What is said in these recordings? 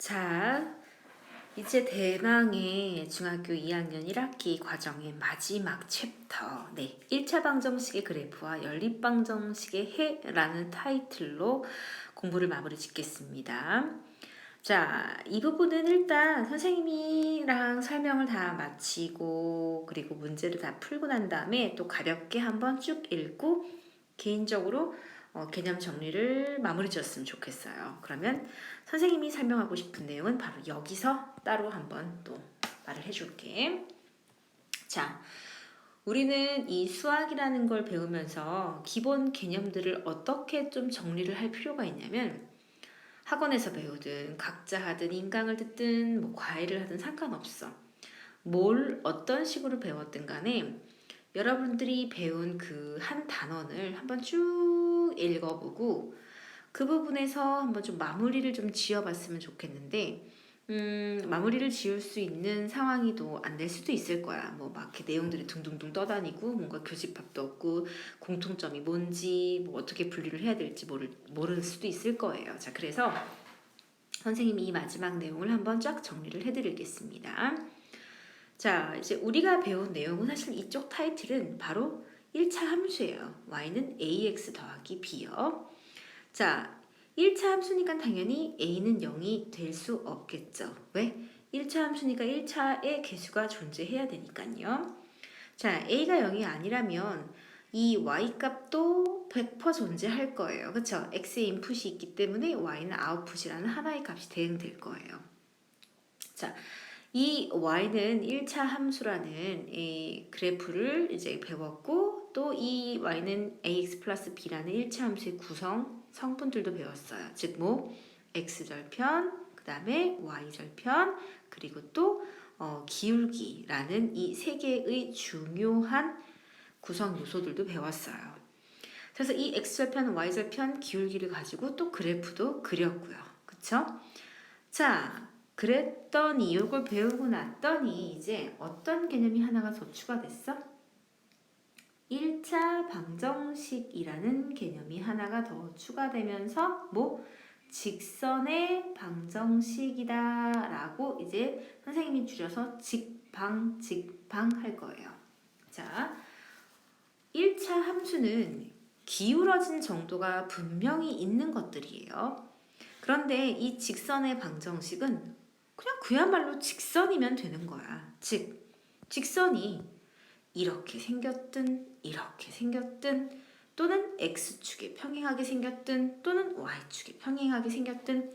자, 이제 대망의 중학교 2학년 1학기 과정의 마지막 챕터, 1차 방정식의 그래프와 연립 방정식의 해라는 타이틀로 공부를 마무리 짓겠습니다. 자, 이 부분은 일단 선생님이랑 설명을 다 마치고 그리고 문제를 다 풀고 난 다음에 또 가볍게 한번 쭉 읽고 개인적으로 개념 정리를 마무리 지었으면 좋겠어요. 그러면 선생님이 설명하고 싶은 내용은 바로 여기서 따로 한번 또 말을 해줄게. 자, 우리는 이 수학이라는 걸 배우면서 기본 개념들을 어떻게 좀 정리를 할 필요가 있냐면 학원에서 배우든 각자 하든 인강을 듣든 뭐 과외를 하든 상관없어. 뭘 어떤 식으로 배웠든 간에 여러분들이 배운 그 한 단원을 한번 쭉 읽어보고 그 부분에서 한번 좀 마무리를 좀 지어봤으면 좋겠는데 마무리를 지을 수 있는 상황이 또 안 될 수도 있을 거야. 뭐 막 이렇게 내용들이 둥둥둥 떠다니고 뭔가 교집합도 없고 공통점이 뭔지 뭐 어떻게 분류를 해야 될지 모를 수도 있을 거예요. 자, 그래서 선생님이 이 마지막 내용을 한번 쫙 정리를 해드리겠습니다. 자, 이제 우리가 배운 내용은 사실 이쪽 타이틀은 바로 1차 함수예요. y는 ax 더하기 b요. 자, 1차 함수니까 당연히 a는 0이 될 수 없겠죠. 왜? 1차 함수니까 1차의 개수가 존재해야 되니까요. 자, a가 0이 아니라면 이 y 값도 100% 존재할 거예요. 그쵸? x의 인풋이 있기 때문에 y는 아웃풋이라는 하나의 값이 대응될 거예요. 자, 이 y는 1차 함수라는 이 그래프를 이제 배웠고 또 이 y는 ax 플러스 b라는 1차 함수의 구성 성분들도 배웠어요. 즉 뭐 x절편, 그 다음에 y절편, 그리고 또 기울기라는 이 세 개의 중요한 구성 요소들도 배웠어요. 그래서 이 x절편, y절편, 기울기를 가지고 또 그래프도 그렸고요. 그쵸? 자, 그랬더니 이걸 배우고 났더니 이제 어떤 개념이 하나가 더 추가됐어? 1차 방정식이라는 개념이 하나가 더 추가되면서 뭐 직선의 방정식이다 라고 이제 선생님이 줄여서 직방 할 거예요. 자, 1차 함수는 기울어진 정도가 분명히 있는 것들이에요. 그런데 이 직선의 방정식은 그냥 그야말로 직선이면 되는 거야. 즉, 직선이 이렇게 생겼든 이렇게 생겼든 또는 x축에 평행하게 생겼든 또는 y축에 평행하게 생겼든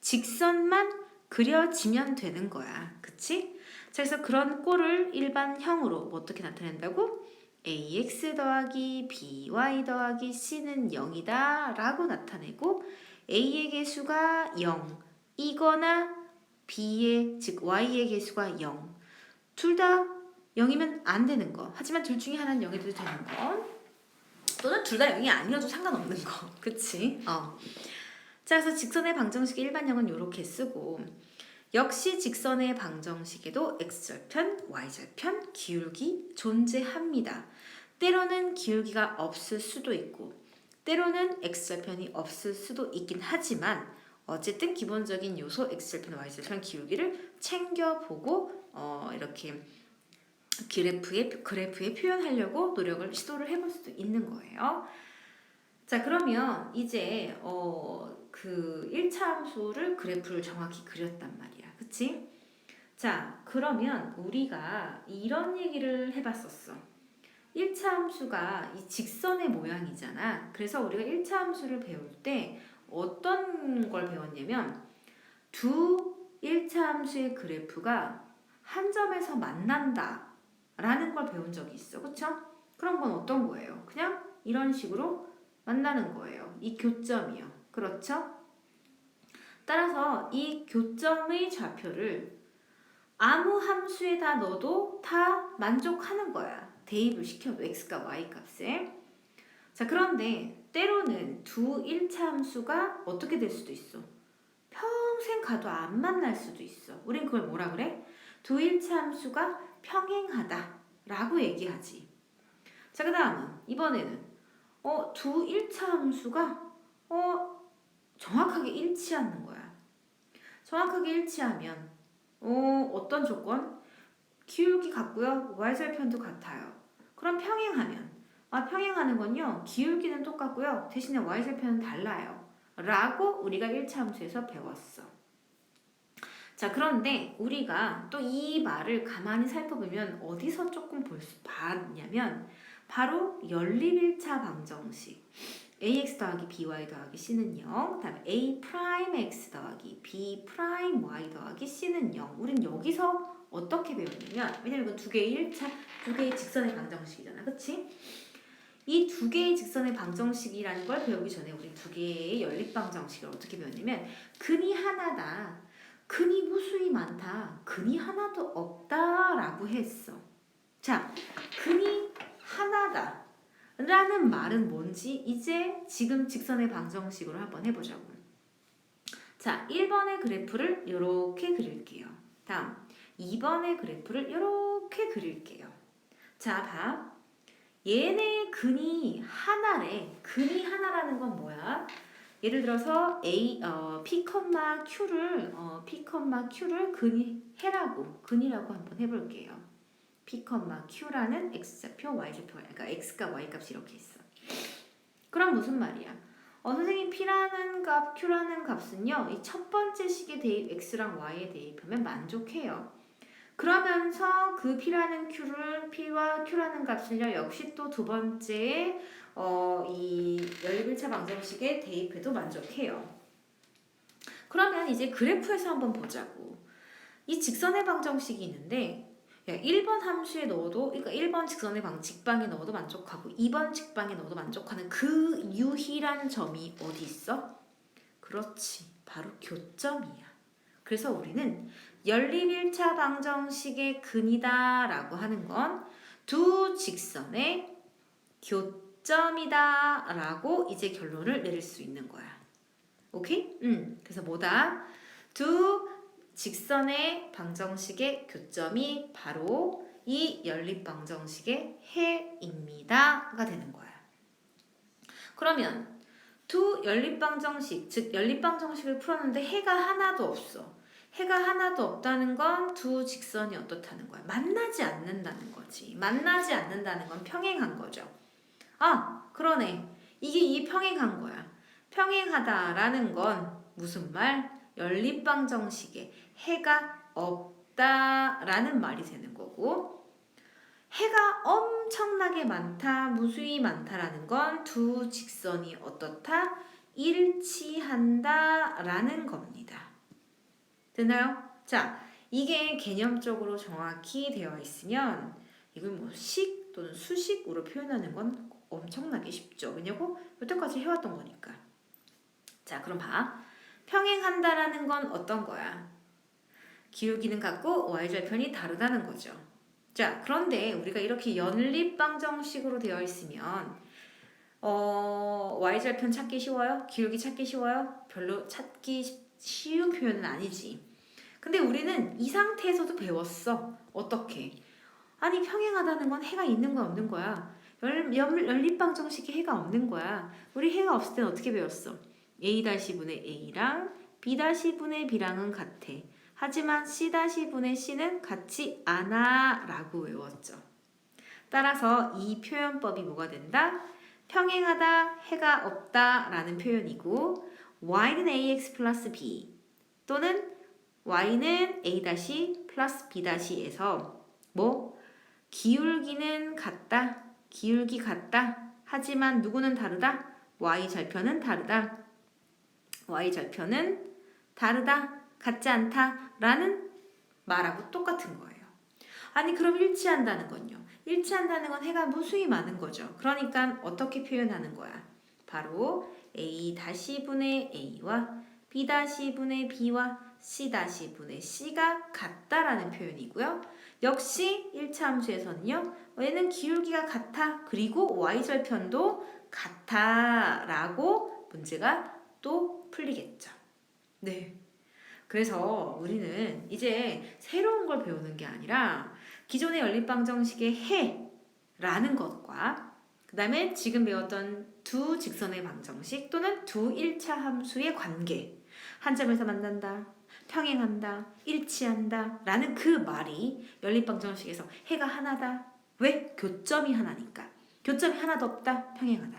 직선만 그려지면 되는 거야. 그치? 자, 그래서 그런 꼴을 일반형으로 뭐 어떻게 나타낸다고? ax 더하기 by 더하기 c는 0이다 라고 나타내고 a의 개수가 0이거나 b의 즉 y의 개수가 0 둘 다 0이면 안 되는 거. 하지만 둘 중에 하나는 0이 돼도 되는 거. 또는 둘 다 0이 아니어도 상관없는 거. 그치? 자, 그래서 직선의 방정식의 일반형은 이렇게 쓰고 역시 직선의 방정식에도 x절편, y절편, 기울기 존재합니다. 때로는 기울기가 없을 수도 있고 때로는 x절편이 없을 수도 있긴 하지만 어쨌든 기본적인 요소 x절편, y절편, 기울기를 챙겨보고 이렇게 그래프에 표현하려고 시도를 해볼 수도 있는 거예요. 자, 그러면 이제 그 1차 함수를 그래프를 정확히 그렸단 말이야. 그치? 자, 그러면 우리가 이런 얘기를 해봤었어. 1차 함수가 이 직선의 모양이잖아. 그래서 우리가 1차 함수를 배울 때 어떤 걸 배웠냐면 두 1차 함수의 그래프가 한 점에서 만난다 라는 걸 배운 적이 있어. 그쵸? 그런 건 어떤 거예요? 그냥 이런 식으로 만나는 거예요. 이 교점이요. 그렇죠? 따라서 이 교점의 좌표를 아무 함수에다 넣어도 다 만족하는 거야. 대입을 시켜도 x값, y값에. 자, 그런데 때로는 두 1차 함수가 어떻게 될 수도 있어? 평생 가도 안 만날 수도 있어. 우린 그걸 뭐라 그래? 두 1차 함수가 평행하다 라고 얘기하지. 자, 그 다음은 이번에는 두 1차 함수가 정확하게 일치하는 거야. 정확하게 일치하면 어떤 조건? 기울기 같고요. y절편도 같아요. 그럼 평행하면 평행하는 건요. 기울기는 똑같고요. 대신에 y절편은 달라요. 라고 우리가 1차 함수에서 배웠어. 자, 그런데 우리가 또 이 말을 가만히 살펴보면 어디서 조금 봤냐면 바로 연립 1차 방정식 ax 더하기 by 더하기 c는 0, 그 다음에 a 프라임 x 더하기 b 프라임 y 더하기 c는 0. 우린 여기서 어떻게 배웠냐면, 왜냐면 이건 두 개의 1차, 두 개의 직선의 방정식이잖아, 그치? 이 두 개의 직선의 방정식이라는 걸 배우기 전에 우리 두 개의 연립 방정식을 어떻게 배웠냐면, 근이 하나다, 근이 무수히 많다, 근이 하나도 없다라고 했어. 자, 근이 하나다 라는 말은 뭔지 이제 지금 직선의 방정식으로 한번 해보자고. 자, 1번의 그래프를 이렇게 그릴게요. 다음 2번의 그래프를 이렇게 그릴게요. 자, 봐. 얘네 근이 하나래. 근이 하나라는 건 뭐야? 예를 들어서 P, Q를 근이라고 한번 해볼게요. P, Q라는 X좌표, Y좌표, 그러니까 X값, Y값이 이렇게 있어. 그럼 무슨 말이야? 선생님 P라는 값, Q라는 값은요, 이 첫 번째 식의 대입 X랑 Y에 대입하면 만족해요. 그러면서 그 P라는 P와 Q라는 값을요, 역시 또 두 번째 이 연립 1차 방정식에 대입해도 만족해요. 그러면 이제 그래프에서 한번 보자고. 이 직선의 방정식이 있는데 1번 함수에 넣어도, 그러니까 1번 직방에 넣어도 만족하고 2번 직방에 넣어도 만족하는 그 유일한 점이 어디 있어? 그렇지, 바로 교점이야. 그래서 우리는 연립 1차 방정식의 근이다 라고 하는 건 두 직선의 교점이다 라고 이제 결론을 내릴 수 있는 거야. 오케이? 그래서 뭐다? 두 직선의 방정식의 교점이 바로 이 연립 방정식의 해입니다가 되는 거야. 그러면 두 연립 방정식, 즉 연립 방정식을 풀었는데 해가 하나도 없어. 해가 하나도 없다는 건 두 직선이 어떻다는 거야? 만나지 않는다는 거지. 만나지 않는다는 건 평행한 거죠. 그러네. 이게 평행한 거야. 평행하다라는 건 무슨 말? 연립방정식에 해가 없다라는 말이 되는 거고, 해가 엄청나게 많다, 무수히 많다라는 건 두 직선이 어떻다? 일치한다라는 겁니다. 되나요? 자, 이게 개념적으로 정확히 되어 있으면 이걸 뭐 식 또는 수식으로 표현하는 건 엄청나게 쉽죠. 왜냐고 여태까지 해왔던 거니까. 자, 그럼 봐. 평행한다라는 건 어떤 거야? 기울기는 같고 y절편이 다르다는 거죠. 자, 그런데 우리가 이렇게 연립방정식으로 되어 있으면 y절편 찾기 쉬워요? 기울기 찾기 쉬워요? 별로 찾기 쉬운 표현은 아니지. 근데 우리는 이 상태에서도 배웠어. 어떻게? 아니, 평행하다는 건 해가 있는 거야, 없는 거야? 연립방정식에 해가 없는 거야. 우리 해가 없을 때는 어떻게 배웠어? A-분의 A랑 B-분의 B랑은 같아. 하지만 C-분의 C는 같지 않아 라고 외웠죠. 따라서 이 표현법이 뭐가 된다? 평행하다, 해가 없다 라는 표현이고, y는 ax 플러스 b 또는 y는 a 플러스 b-에서 뭐? 기울기는 같다, 기울기 같다. 하지만 누구는 다르다? y절편은 다르다. y절편은 다르다, 같지 않다 라는 말하고 똑같은 거예요. 아니, 그럼 일치한다는 건요? 일치한다는 건 해가 무수히 많은 거죠. 그러니까 어떻게 표현하는 거야? 바로 a-분의 a와 b-분의 b와 c-분의 c가 같다라는 표현이고요. 역시 1차 함수에서는요. 얘는 기울기가 같아. 그리고 y절편도 같아 라고 문제가 또 풀리겠죠. 네. 그래서 우리는 이제 새로운 걸 배우는 게 아니라 기존의 연립방정식의 해라는 것과 그 다음에 지금 배웠던 두 직선의 방정식 또는 두 1차 함수의 관계, 한 점에서 만난다, 평행한다, 일치한다 라는 그 말이 연립방정식에서 해가 하나다. 왜? 교점이 하나니까. 교점이 하나도 없다, 평행하다.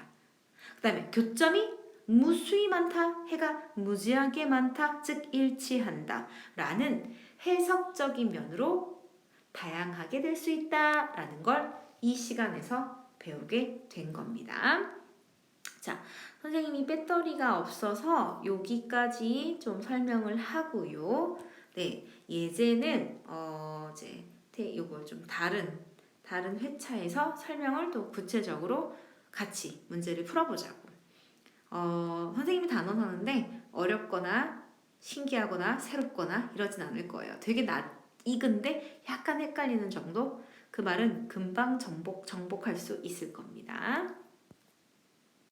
그 다음에 교점이 무수히 많다, 해가 무지하게 많다, 즉 일치한다 라는 해석적인 면으로 다양하게 될 수 있다 라는 걸 이 시간에서 배우게 된 겁니다. 자, 선생님이 배터리가 없어서 여기까지 좀 설명을 하고요. 네, 예제는 이제 요거 좀 다른 회차에서 설명을 또 구체적으로 같이 문제를 풀어보자고. 선생님이 단언하는데 어렵거나 신기하거나 새롭거나 이러진 않을 거예요. 되게 익은데 약간 헷갈리는 정도? 그 말은 금방 정복할 수 있을 겁니다.